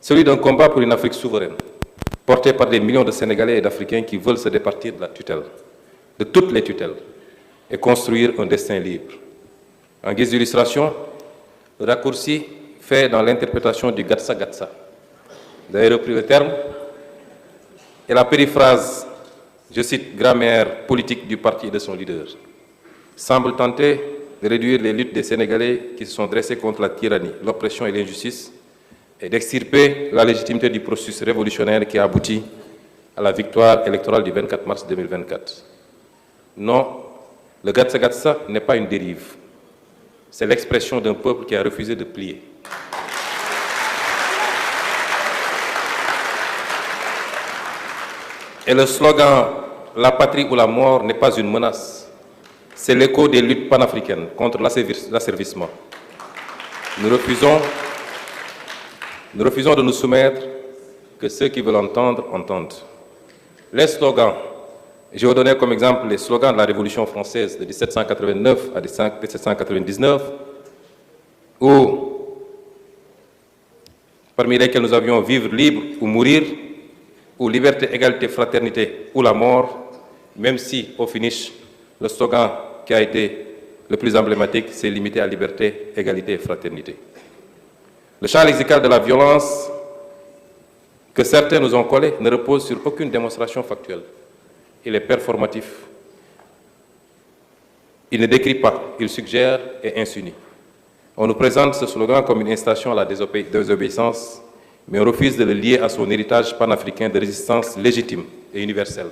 celui d'un combat pour une Afrique souveraine, porté par des millions de Sénégalais et d'Africains qui veulent se départir de la tutelle, de toutes les tutelles, et construire un destin libre. En guise d'illustration, le raccourci fait dans l'interprétation du Gatsa Gatsa. Vous avez repris le terme, et la périphrase, je cite, grammaire politique du parti et de son leader, semble tenter de réduire les luttes des Sénégalais qui se sont dressés contre la tyrannie, l'oppression et l'injustice, et d'extirper la légitimité du processus révolutionnaire qui a abouti à la victoire électorale du 24 mars 2024. Non, le Gatsa Gatsa n'est pas une dérive. C'est l'expression d'un peuple qui a refusé de plier. Et le slogan « La patrie ou la mort » n'est pas une menace. C'est l'écho des luttes panafricaines contre l'asservissement. Nous refusons de nous soumettre, que ceux qui veulent entendre, entendent. Les slogans, je vais vous donner comme exemple les slogans de la Révolution française de 1789 à 1799, où, parmi lesquels nous avions « Vivre libre ou mourir », ou « Liberté, égalité, fraternité » ou « La mort », même si, au finish, le slogan qui a été le plus emblématique, c'est limité à liberté, égalité et fraternité. Le champ lexical de la violence que certains nous ont collé ne repose sur aucune démonstration factuelle. Il est performatif. Il ne décrit pas, il suggère et insinue. On nous présente ce slogan comme une incitation à la désobéissance, mais on refuse de le lier à son héritage panafricain de résistance légitime et universelle.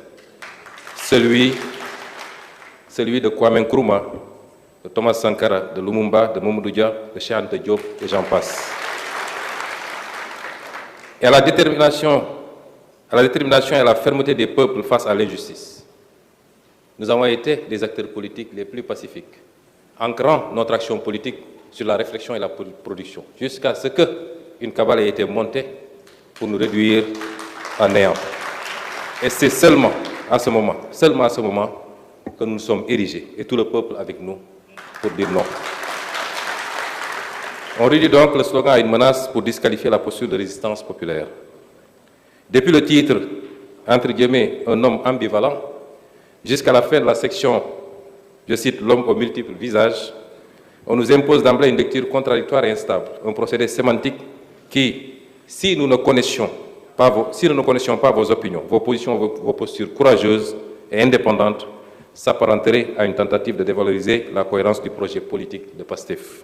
Celui de Kwame Nkrumah, de Thomas Sankara, de Lumumba, de Mamadou Dia, de Cheikh Anta Diop, et j'en passe. Et à la détermination et à la fermeté des peuples face à l'injustice. Nous avons été des acteurs politiques les plus pacifiques, ancrant notre action politique sur la réflexion et la production, jusqu'à ce qu'une cabale ait été montée pour nous réduire à néant. Et c'est seulement à ce moment, que nous nous sommes érigés, et tout le peuple avec nous, pour dire non. On réduit donc le slogan à une menace pour disqualifier la posture de résistance populaire. Depuis le titre, entre guillemets, un homme ambivalent, jusqu'à la fin de la section, je cite, l'homme aux multiples visages, on nous impose d'emblée une lecture contradictoire et instable, un procédé sémantique qui, si nous ne connaissions pas vos opinions, vos positions, vos postures courageuses et indépendantes, s'apparenterait à une tentative de dévaloriser la cohérence du projet politique de PASTEF.